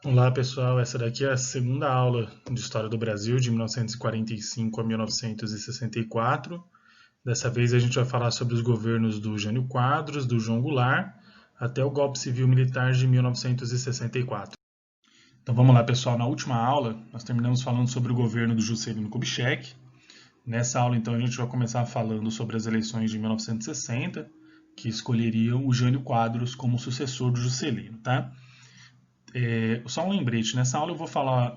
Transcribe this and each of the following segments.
Olá pessoal, essa daqui é a segunda aula de História do Brasil, de 1945 a 1964. Dessa vez a gente vai falar sobre os governos do Jânio Quadros, do João Goulart, até o golpe civil-militar de 1964. Então vamos lá pessoal, na última aula nós terminamos falando sobre o governo do Juscelino Kubitschek. Nessa aula então a gente vai começar falando sobre as eleições de 1960, que escolheriam o Jânio Quadros como sucessor do Juscelino, tá? Só um lembrete, nessa aula eu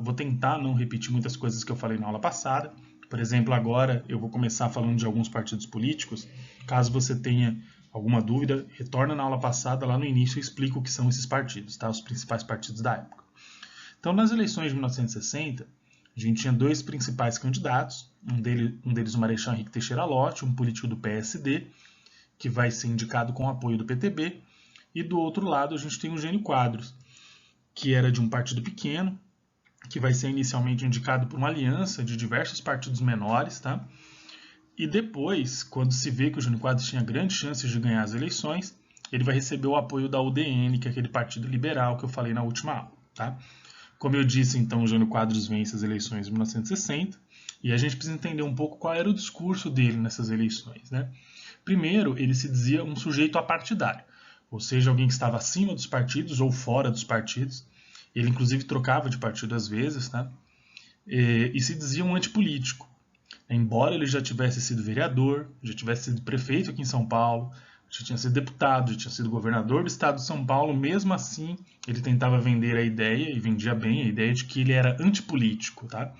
vou tentar não repetir muitas coisas que eu falei na aula passada. Por exemplo, agora eu vou começar falando de alguns partidos políticos. Caso você tenha alguma dúvida, retorna na aula passada, lá no início eu explico o que são esses partidos, tá? Os principais partidos da época. Então, nas eleições de 1960, a gente tinha dois principais candidatos, um deles o Marechal Henrique Teixeira Lott, um político do PSD, que vai ser indicado com o apoio do PTB, e do outro lado a gente tem o Jânio Quadros, que era de um partido pequeno, que vai ser inicialmente indicado por uma aliança de diversos partidos menores, tá? E depois, quando se vê que o Jânio Quadros tinha grandes chances de ganhar as eleições, ele vai receber o apoio da UDN, que é aquele partido liberal que eu falei na última aula, tá? Como eu disse, então, o Jânio Quadros vence as eleições de 1960, e a gente precisa entender um pouco qual era o discurso dele nessas eleições, né? Primeiro, ele se dizia um sujeito apartidário, ou seja, alguém que estava acima dos partidos ou fora dos partidos. Ele, inclusive, trocava de partido às vezes, tá? E se dizia um antipolítico. Embora ele já tivesse sido vereador, já tivesse sido prefeito aqui em São Paulo, já tinha sido deputado, já tinha sido governador do estado de São Paulo, mesmo assim ele tentava vender a ideia, e vendia bem a ideia de que ele era antipolítico, tá?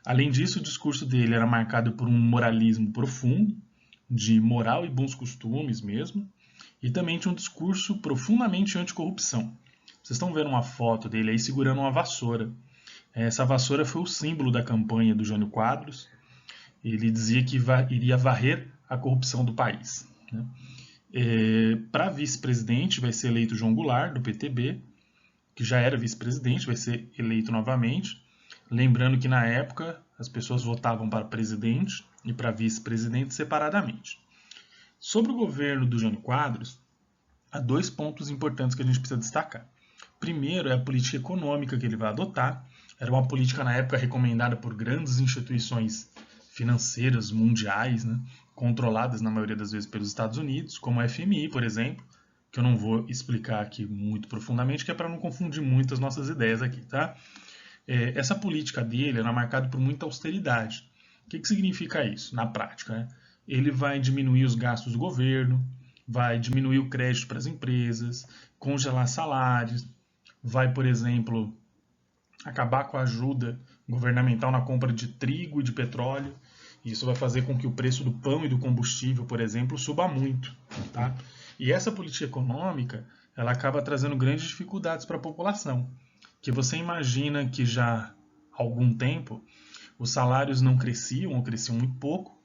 Além disso, o discurso dele era marcado por um moralismo profundo, de moral e bons costumes mesmo, e também tinha um discurso profundamente anticorrupção. Vocês estão vendo uma foto dele aí segurando uma vassoura. Essa vassoura foi o símbolo da campanha do Jânio Quadros. Ele dizia que iria varrer a corrupção do país, né? Para vice-presidente vai ser eleito João Goulart, do PTB, que já era vice-presidente, vai ser eleito novamente. Lembrando que na época as pessoas votavam para presidente e para vice-presidente separadamente. Sobre o governo do Jânio Quadros, há dois pontos importantes que a gente precisa destacar. Primeiro é a política econômica que ele vai adotar. Era uma política na época recomendada por grandes instituições financeiras mundiais, né, controladas na maioria das vezes pelos Estados Unidos, como a FMI, por exemplo, que eu não vou explicar aqui muito profundamente, que é para não confundir muito as nossas ideias aqui, tá? Essa política dele era marcada por muita austeridade. O que significa isso na prática, né? Ele vai diminuir os gastos do governo, vai diminuir o crédito para as empresas, congelar salários, vai, por exemplo, acabar com a ajuda governamental na compra de trigo e de petróleo. Isso vai fazer com que o preço do pão e do combustível, por exemplo, suba muito, tá? E essa política econômica, ela acaba trazendo grandes dificuldades para a população, que você imagina que já há algum tempo os salários não cresciam ou cresciam muito pouco,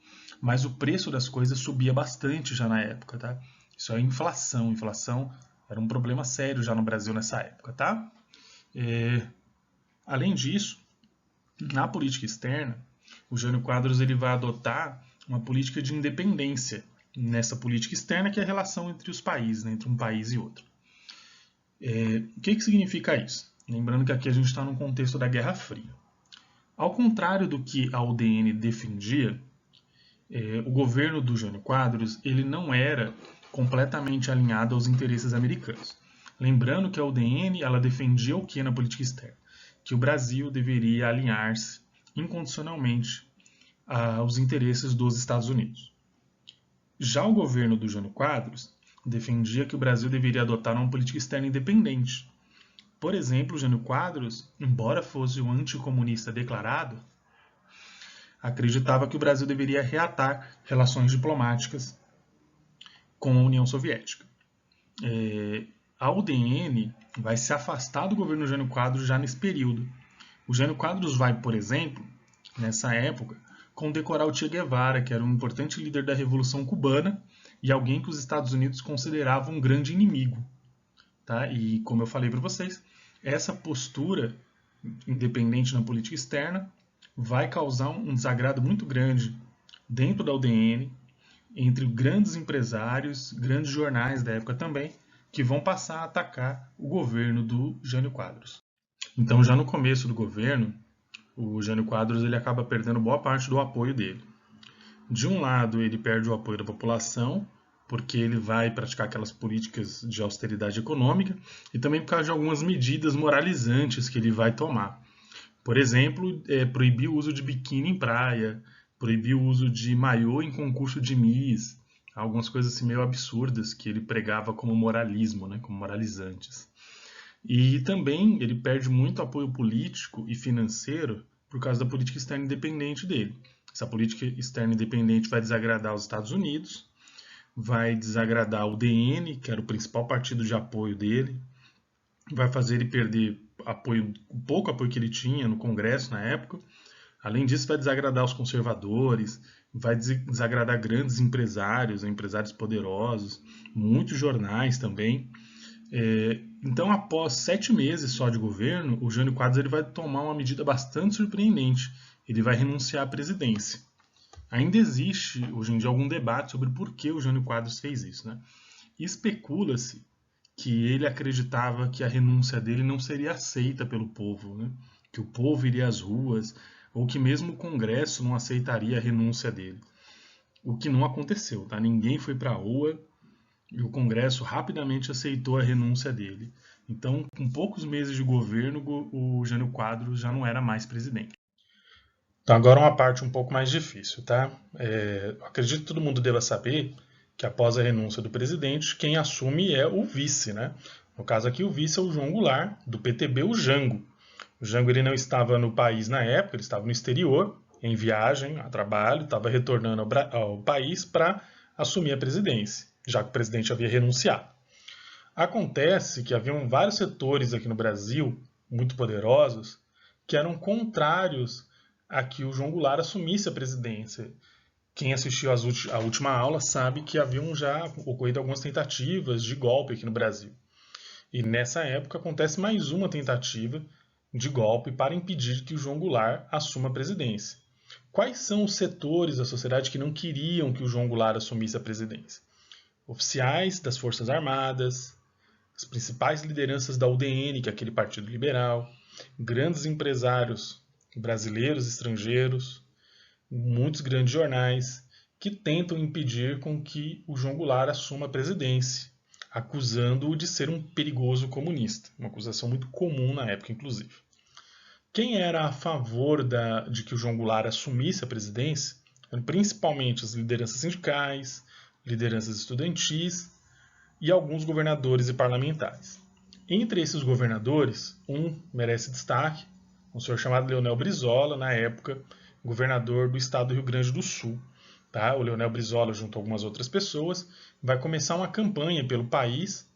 mas o preço das coisas subia bastante já na época, tá? Isso é inflação. Inflação era um problema sério já no Brasil nessa época, tá? Além disso, na política externa, o Jânio Quadros ele vai adotar uma política de independência nessa política externa, que é a relação entre os países, né, entre um país e outro. O que significa isso? Lembrando que aqui a gente está no contexto da Guerra Fria. Ao contrário do que a UDN defendia, o governo do Jânio Quadros ele não era completamente alinhado aos interesses americanos. Lembrando que a UDN ela defendia o que na política externa? Que o Brasil deveria alinhar-se incondicionalmente aos interesses dos Estados Unidos. Já o governo do Jânio Quadros defendia que o Brasil deveria adotar uma política externa independente. Por exemplo, Jânio Quadros, embora fosse um anticomunista declarado, acreditava que o Brasil deveria reatar relações diplomáticas com a União Soviética. A UDN vai se afastar do governo Jânio Quadros já nesse período. O Jânio Quadros vai, por exemplo, nessa época, condecorar o Che Guevara, que era um importante líder da Revolução Cubana e alguém que os Estados Unidos consideravam um grande inimigo. Tá? E, como eu falei para vocês, essa postura independente na política externa vai causar um desagrado muito grande dentro da UDN, entre grandes empresários, grandes jornais da época também, que vão passar a atacar o governo do Jânio Quadros. Então, já no começo do governo, o Jânio Quadros ele acaba perdendo boa parte do apoio dele. De um lado, ele perde o apoio da população, porque ele vai praticar aquelas políticas de austeridade econômica, e também por causa de algumas medidas moralizantes que ele vai tomar. Por exemplo, proibir o uso de biquíni em praia, proibir o uso de maiô em concurso de Miss, algumas coisas assim meio absurdas que ele pregava como moralismo, né, como moralizantes. E também ele perde muito apoio político e financeiro por causa da política externa independente dele. Essa política externa independente vai desagradar os Estados Unidos, vai desagradar o DN, que era o principal partido de apoio dele, vai fazer ele perder apoio, o pouco apoio que ele tinha no Congresso na época. Além disso, vai desagradar os conservadores, vai desagradar grandes empresários, empresários poderosos, muitos jornais também. Então, após 7 meses só de governo, o Jânio Quadros ele vai tomar uma medida bastante surpreendente. Ele vai renunciar à presidência. Ainda existe, hoje em dia, algum debate sobre por que o Jânio Quadros fez isso, né? Especula-se que ele acreditava que a renúncia dele não seria aceita pelo povo, né? Que o povo iria às ruas, ou que mesmo o Congresso não aceitaria a renúncia dele. O que não aconteceu, tá? Ninguém foi para a rua e o Congresso rapidamente aceitou a renúncia dele. Então, com poucos meses de governo, o Jânio Quadros já não era mais presidente. Então, agora uma parte um pouco mais difícil, tá? Acredito que todo mundo deva saber que após a renúncia do presidente, quem assume é o vice, né? No caso aqui, o vice é o João Goulart, do PTB, o Jango. O Jango ele não estava no país na época, ele estava no exterior, em viagem, a trabalho, estava retornando ao país para assumir a presidência, já que o presidente havia renunciado. Acontece que haviam vários setores aqui no Brasil, muito poderosos, que eram contrários a que o João Goulart assumisse a presidência. Quem assistiu à última aula sabe que haviam já ocorrido algumas tentativas de golpe aqui no Brasil. E nessa época acontece mais uma tentativa de golpe para impedir que o João Goulart assuma a presidência. Quais são os setores da sociedade que não queriam que o João Goulart assumisse a presidência? Oficiais das Forças Armadas, as principais lideranças da UDN, que é aquele partido liberal, grandes empresários brasileiros e estrangeiros, muitos grandes jornais que tentam impedir com que o João Goulart assuma a presidência, acusando-o de ser um perigoso comunista, uma acusação muito comum na época, inclusive. Quem era a favor de que o João Goulart assumisse a presidência eram principalmente as lideranças sindicais, lideranças estudantis e alguns governadores e parlamentares. Entre esses governadores, um merece destaque, um senhor chamado Leonel Brizola, na época, governador do estado do Rio Grande do Sul. Tá? O Leonel Brizola, junto a algumas outras pessoas, vai começar uma campanha pelo país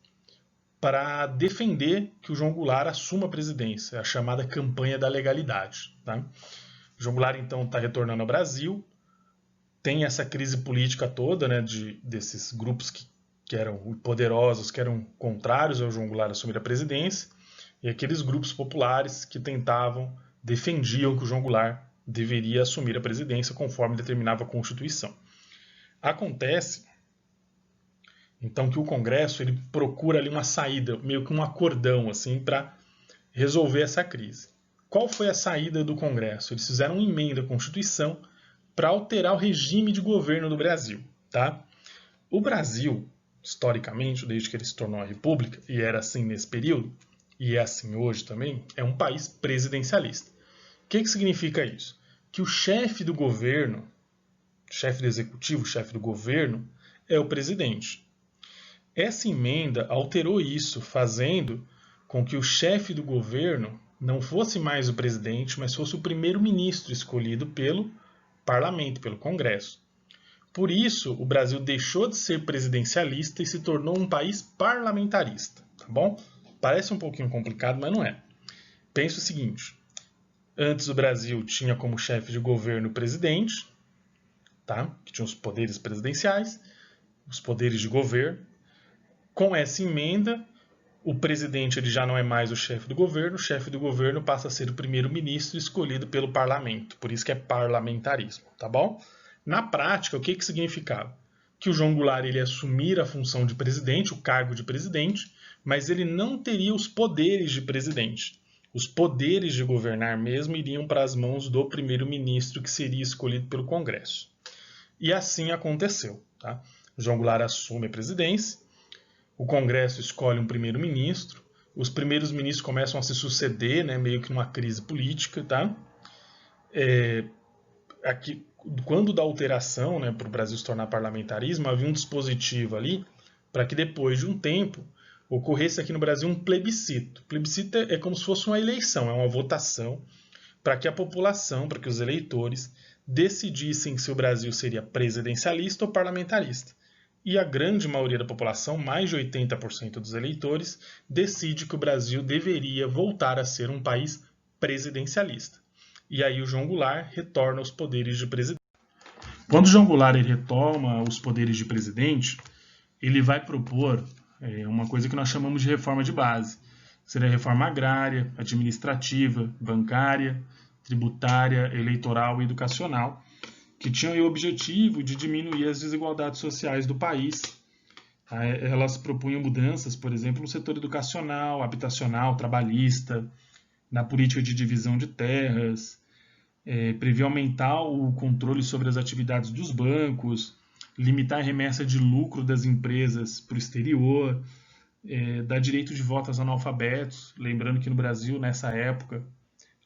para defender que o João Goulart assuma a presidência, a chamada campanha da legalidade. Tá? O João Goulart, então, está retornando ao Brasil, tem essa crise política toda, né, desses grupos que eram poderosos, que eram contrários ao João Goulart assumir a presidência, e aqueles grupos populares que defendiam que o João Goulart deveria assumir a presidência conforme determinava a Constituição. Acontece, então, que o Congresso ele procura ali uma saída, meio que um acordão, assim, para resolver essa crise. Qual foi a saída do Congresso? Eles fizeram uma emenda à Constituição para alterar o regime de governo do Brasil. Tá? O Brasil, historicamente, desde que ele se tornou uma república, e era assim nesse período, e é assim hoje também, é um país presidencialista. O que significa isso? Que o chefe do governo, chefe do executivo, chefe do governo, é o presidente. Essa emenda alterou isso, fazendo com que o chefe do governo não fosse mais o presidente, mas fosse o primeiro-ministro escolhido pelo parlamento, pelo Congresso. Por isso, o Brasil deixou de ser presidencialista e se tornou um país parlamentarista. Tá bom? Parece um pouquinho complicado, mas não é. Pensa o seguinte. Antes o Brasil tinha como chefe de governo o presidente, tá? Que tinha os poderes presidenciais, os poderes de governo. Com essa emenda, o presidente ele já não é mais o chefe do governo passa a ser o primeiro-ministro escolhido pelo parlamento. Por isso que é parlamentarismo, tá bom? Na prática, o que significava? Que o João Goulart ele ia assumir a função de presidente, o cargo de presidente, mas ele não teria os poderes de presidente. Os poderes de governar mesmo iriam para as mãos do primeiro-ministro, que seria escolhido pelo Congresso. E assim aconteceu. Tá? João Goulart assume a presidência, o Congresso escolhe um primeiro-ministro, os primeiros ministros começam a se suceder, né, meio que numa crise política. Tá? Aqui, quando da alteração, né, para o Brasil se tornar parlamentarismo, havia um dispositivo ali para que depois de um tempo ocorresse aqui no Brasil um plebiscito. Plebiscito é como se fosse uma eleição, é uma votação para que a população, para que os eleitores decidissem se o Brasil seria presidencialista ou parlamentarista. E a grande maioria da população, mais de 80% dos eleitores, decide que o Brasil deveria voltar a ser um país presidencialista. E aí o João Goulart retorna aos poderes de presidente. Quando o João Goulart ele retoma os poderes de presidente, ele vai propor uma coisa que nós chamamos de reforma de base. Seria a reforma agrária, administrativa, bancária, tributária, eleitoral e educacional, que tinham o objetivo de diminuir as desigualdades sociais do país. Elas propunham mudanças, por exemplo, no setor educacional, habitacional, trabalhista, na política de divisão de terras, previa aumentar o controle sobre as atividades dos bancos, limitar a remessa de lucro das empresas para o exterior, dar direito de voto aos analfabetos, lembrando que no Brasil, nessa época,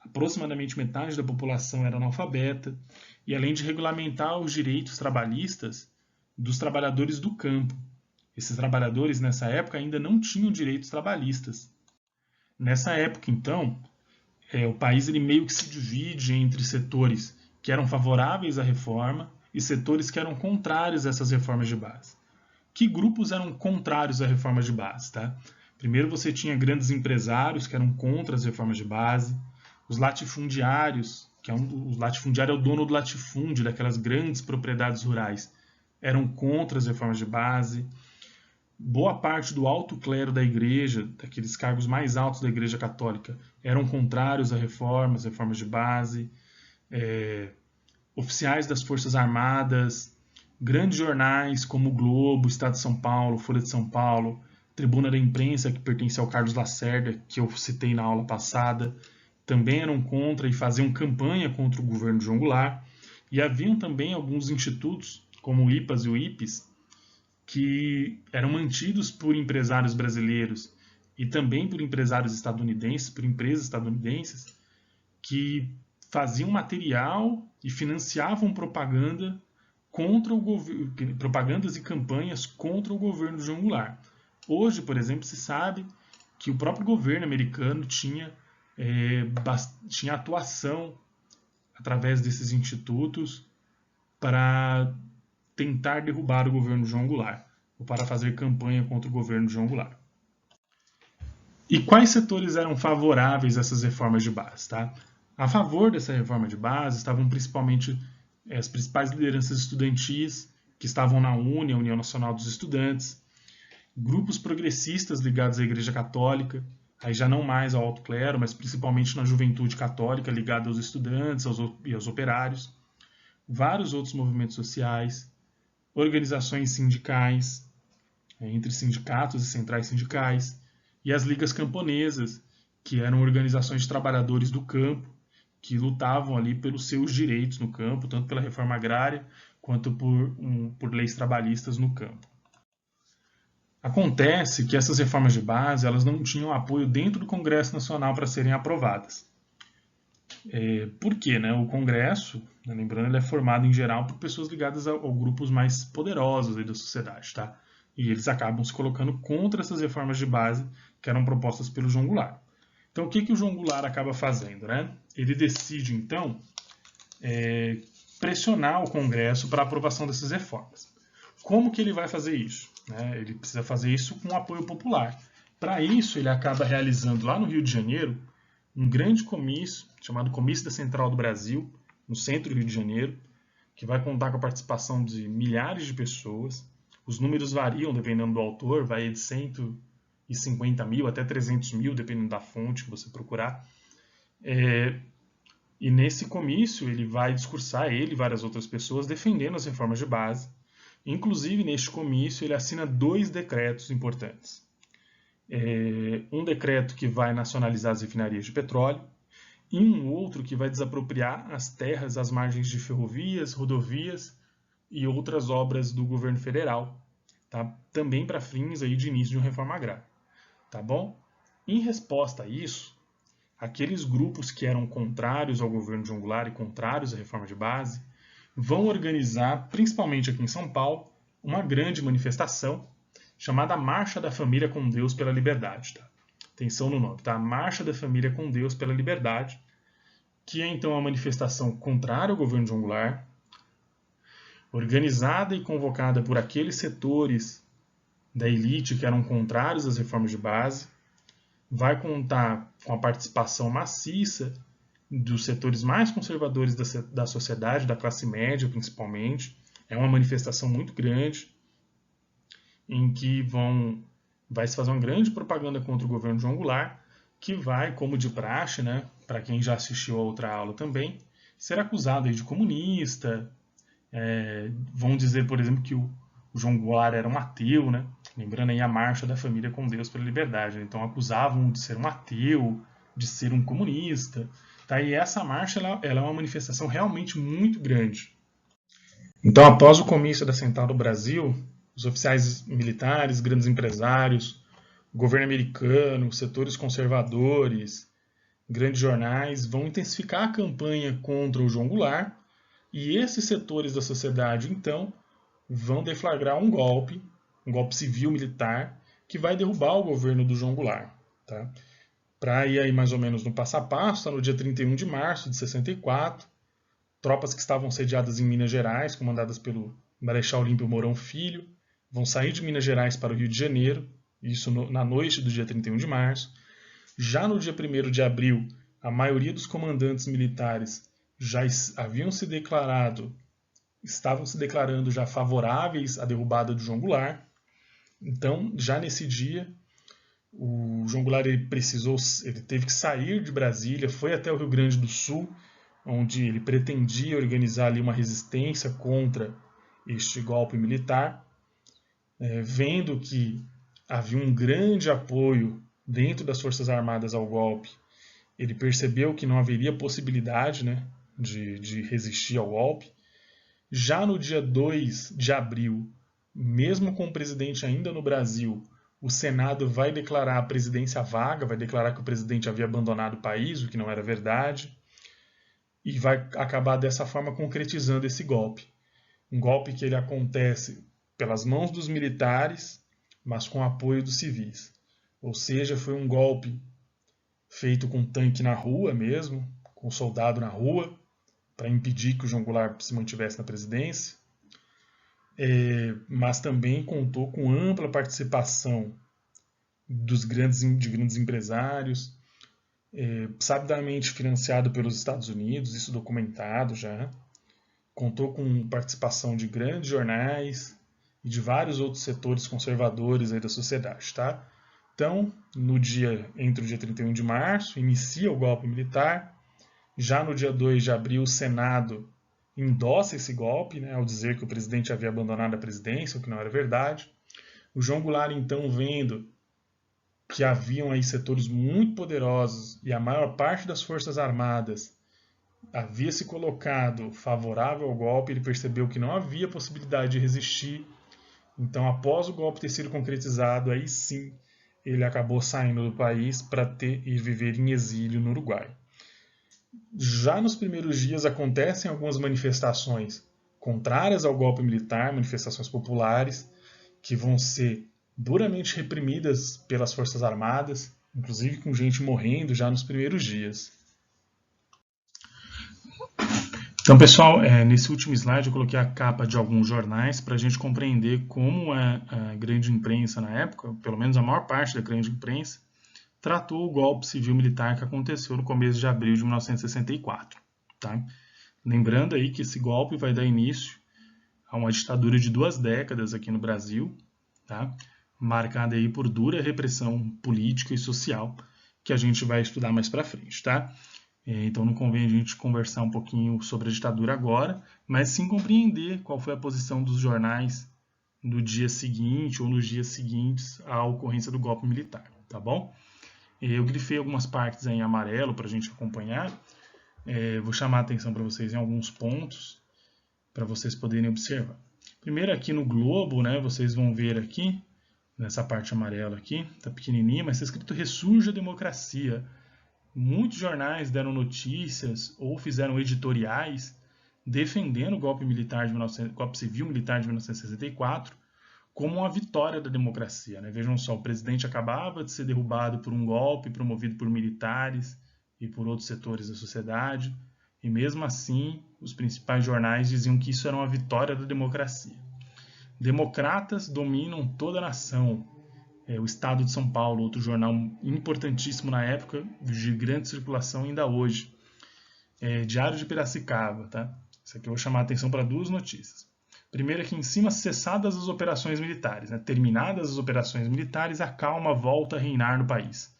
aproximadamente metade da população era analfabeta, e além de regulamentar os direitos trabalhistas dos trabalhadores do campo. Esses trabalhadores, nessa época, ainda não tinham direitos trabalhistas. Nessa época, então, o país ele meio que se divide entre setores que eram favoráveis à reforma e setores que eram contrários a essas reformas de base. Que grupos eram contrários à reforma de base? Tá? Primeiro você tinha grandes empresários que eram contra as reformas de base, os latifundiários, o latifundiário é o dono do latifúndio, daquelas grandes propriedades rurais, eram contra as reformas de base. Boa parte do alto clero da igreja, daqueles cargos mais altos da igreja católica, eram contrários a reformas de base. Oficiais das Forças Armadas, grandes jornais como o Globo, Estado de São Paulo, Folha de São Paulo, Tribuna da Imprensa, que pertence ao Carlos Lacerda, que eu citei na aula passada, também eram contra e faziam campanha contra o governo de João Goulart. E haviam também alguns institutos, como o IPAS e o IPES, que eram mantidos por empresários brasileiros e também por empresários estadunidenses, por empresas estadunidenses, que faziam material e financiavam propaganda contra o governo, propagandas e campanhas contra o governo de João Goulart. Hoje, por exemplo, se sabe que o próprio governo americano tinha atuação através desses institutos para tentar derrubar o governo de João Goulart, ou para fazer campanha contra o governo de João Goulart. E quais setores eram favoráveis a essas reformas de base? Tá? A favor dessa reforma de base estavam principalmente as principais lideranças estudantis, que estavam na UNE, a União Nacional dos Estudantes, grupos progressistas ligados à Igreja Católica, aí já não mais ao alto clero, mas principalmente na juventude católica ligada aos estudantes e aos operários, vários outros movimentos sociais, organizações sindicais, entre sindicatos e centrais sindicais, e as ligas camponesas, que eram organizações de trabalhadores do campo, que lutavam ali pelos seus direitos no campo, tanto pela reforma agrária quanto por leis trabalhistas no campo. Acontece que essas reformas de base elas não tinham apoio dentro do Congresso Nacional para serem aprovadas. Por quê? Né? O Congresso, lembrando, ele é formado em geral por pessoas ligadas a grupos mais poderosos da sociedade. Tá? E eles acabam se colocando contra essas reformas de base que eram propostas pelo João Goulart. Então, o que o João Goulart acaba fazendo? Né? Ele decide, então, pressionar o Congresso para a aprovação dessas reformas. Como que ele vai fazer isso? Ele precisa fazer isso com apoio popular. Para isso, ele acaba realizando lá no Rio de Janeiro um grande comício, chamado Comício da Central do Brasil, no centro do Rio de Janeiro, que vai contar com a participação de milhares de pessoas. Os números variam dependendo do autor, vai de 150 mil até 300 mil, dependendo da fonte que você procurar. E nesse comício ele vai discursar, ele e várias outras pessoas, defendendo as reformas de base. Inclusive, neste comício, ele assina 2 decretos importantes. um decreto que vai nacionalizar as refinarias de petróleo e um outro que vai desapropriar as terras às margens de ferrovias, rodovias e outras obras do governo federal, tá? Também para fins aí de início de uma reforma agrária, tá bom? Em resposta a isso, aqueles grupos que eram contrários ao governo João Goulart e contrários à reforma de base vão organizar, principalmente aqui em São Paulo, uma grande manifestação chamada Marcha da Família com Deus pela Liberdade. Tá? Atenção no nome, tá? Marcha da Família com Deus pela Liberdade, que é então uma manifestação contrária ao governo João Goulart, organizada e convocada por aqueles setores da elite que eram contrários às reformas de base, vai contar com a participação maciça dos setores mais conservadores da sociedade, da classe média principalmente. É uma manifestação muito grande, em que vai se fazer uma grande propaganda contra o governo João Goulart, que vai, como de praxe, né, para quem já assistiu a outra aula também, ser acusado aí de comunista. Vão dizer, por exemplo, que o João Goulart era um ateu, né? Lembrando aí a Marcha da Família com Deus pela Liberdade. Né? Então acusavam de ser um ateu, de ser um comunista. Tá? E essa marcha ela é uma manifestação realmente muito grande. Então, após o comício da Central do Brasil, os oficiais militares, grandes empresários, o governo americano, setores conservadores, grandes jornais vão intensificar a campanha contra o João Goulart e esses setores da sociedade, então, vão deflagrar um golpe civil-militar, que vai derrubar o governo do João Goulart. Tá? Para ir aí mais ou menos no passo a passo, no dia 31 de março de 64, tropas que estavam sediadas em Minas Gerais, comandadas pelo Marechal Olímpio Mourão Filho, vão sair de Minas Gerais para o Rio de Janeiro, isso na noite do dia 31 de março. Já no dia 1º de abril, a maioria dos comandantes militares já estavam se declarando já favoráveis à derrubada do João Goulart. Então, já nesse dia, o João Goulart ele teve que sair de Brasília, foi até o Rio Grande do Sul, onde ele pretendia organizar ali uma resistência contra este golpe militar, vendo que havia um grande apoio dentro das Forças Armadas ao golpe. Ele percebeu que não haveria possibilidade, né, de resistir ao golpe. Já no dia 2 de abril, mesmo com o presidente ainda no Brasil, o Senado vai declarar a presidência vaga, vai declarar que o presidente havia abandonado o país, o que não era verdade, e vai acabar dessa forma concretizando esse golpe. Um golpe que ele acontece pelas mãos dos militares, mas com apoio dos civis. Ou seja, foi um golpe feito com tanque na rua mesmo, com soldado na rua, para impedir que o João Goulart se mantivesse na presidência, mas também contou com ampla participação de grandes empresários, sabidamente financiado pelos Estados Unidos, isso documentado já, contou com participação de grandes jornais e de vários outros setores conservadores aí da sociedade. Tá? Então, entre o dia 31 de março, inicia o golpe militar. Já no dia 2 de abril, o Senado endossa esse golpe, né, ao dizer que o presidente havia abandonado a presidência, o que não era verdade. O João Goulart, então, vendo que haviam aí setores muito poderosos e a maior parte das Forças Armadas havia se colocado favorável ao golpe, ele percebeu que não havia possibilidade de resistir. Então, após o golpe ter sido concretizado, aí sim ele acabou saindo do país para ir viver em exílio no Uruguai. Já nos primeiros dias acontecem algumas manifestações contrárias ao golpe militar, manifestações populares, que vão ser duramente reprimidas pelas Forças Armadas, inclusive com gente morrendo já nos primeiros dias. Então, pessoal, nesse último slide eu coloquei a capa de alguns jornais para a gente compreender como a grande imprensa na época, pelo menos a maior parte da grande imprensa, tratou o golpe civil-militar que aconteceu no começo de abril de 1964. Tá? Lembrando aí que esse golpe vai dar início a uma ditadura de 2 décadas aqui no Brasil, tá? Marcada aí por dura repressão política e social, que a gente vai estudar mais para frente. Tá? Então não convém a gente conversar um pouquinho sobre a ditadura agora, mas sim compreender qual foi a posição dos jornais no dia seguinte ou nos dias seguintes à ocorrência do golpe militar. tá bom? Eu grifei algumas partes aí em amarelo para a gente acompanhar. Vou chamar a atenção para vocês em alguns pontos, para vocês poderem observar. Primeiro aqui no globo, né, vocês vão ver aqui, nessa parte amarela aqui, tá pequenininha, mas está escrito Ressurge a Democracia. Muitos jornais deram notícias ou fizeram editoriais defendendo o golpe civil militar de 1964 como uma vitória da democracia, né? Vejam só, o presidente acabava de ser derrubado por um golpe promovido por militares e por outros setores da sociedade, e mesmo assim os principais jornais diziam que isso era uma vitória da democracia. Democratas dominam toda a nação. O Estado de São Paulo, outro jornal importantíssimo na época, de grande circulação ainda hoje. Diário de Piracicaba, tá? Isso aqui eu vou chamar a atenção para duas notícias. Primeiro, aqui em cima, cessadas as operações militares. Né? Terminadas as operações militares, a calma volta a reinar no país.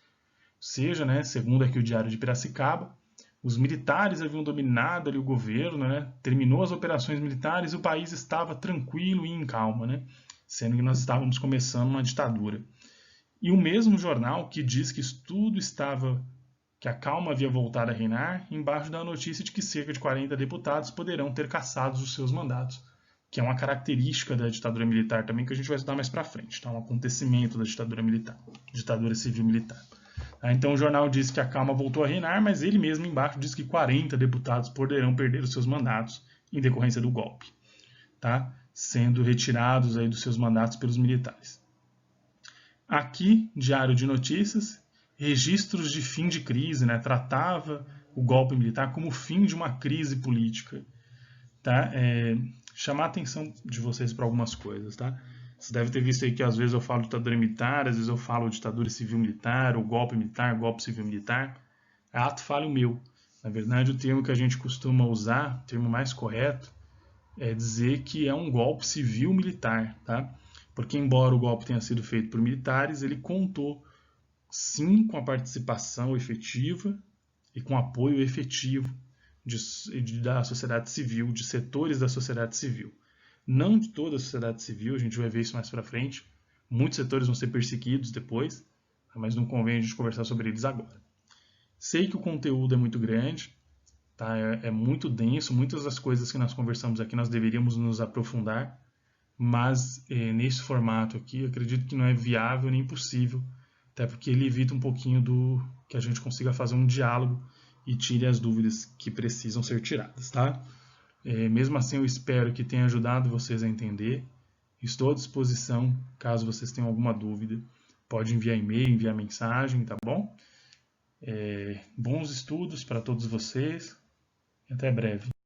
Ou seja, né, segundo aqui o Diário de Piracicaba, os militares haviam dominado ali o governo, né? Terminou as operações militares e o país estava tranquilo e em calma, né? Sendo que nós estávamos começando uma ditadura. E o mesmo jornal que diz que a calma havia voltado a reinar, embaixo da notícia de que cerca de 40 deputados poderão ter cassados os seus mandatos, que é uma característica da ditadura militar também, que a gente vai estudar mais para frente, tá? Um acontecimento da ditadura militar, ditadura civil militar. Então o jornal diz que a calma voltou a reinar, mas ele mesmo embaixo diz que 40 deputados poderão perder os seus mandatos em decorrência do golpe, tá? Sendo retirados aí dos seus mandatos pelos militares. Aqui, Diário de Notícias, registros de fim de crise, né? Tratava o golpe militar como o fim de uma crise política, tá? Chamar a atenção de vocês para algumas coisas, tá? Você deve ter visto aí que às vezes eu falo ditadura militar, às vezes eu falo ditadura civil-militar, ou golpe militar, golpe civil-militar. É ato falho meu. Na verdade, o termo que a gente costuma usar, o termo mais correto, é dizer que é um golpe civil-militar, tá? Porque embora o golpe tenha sido feito por militares, ele contou sim com a participação efetiva e com apoio efetivo da sociedade civil, de setores da sociedade civil. Não de toda a sociedade civil, a gente vai ver isso mais para frente. Muitos setores vão ser perseguidos depois, mas não convém a gente conversar sobre eles agora. Sei que o conteúdo é muito grande, tá? É muito denso, muitas das coisas que nós conversamos aqui nós deveríamos nos aprofundar, mas nesse formato aqui eu acredito que não é viável nem possível, até porque ele evita um pouquinho do que a gente consiga fazer um diálogo e tire as dúvidas que precisam ser tiradas, tá? Mesmo assim, eu espero que tenha ajudado vocês a entender. Estou à disposição, caso vocês tenham alguma dúvida. Pode enviar e-mail, enviar mensagem, tá bom? Bons estudos para todos vocês e até breve.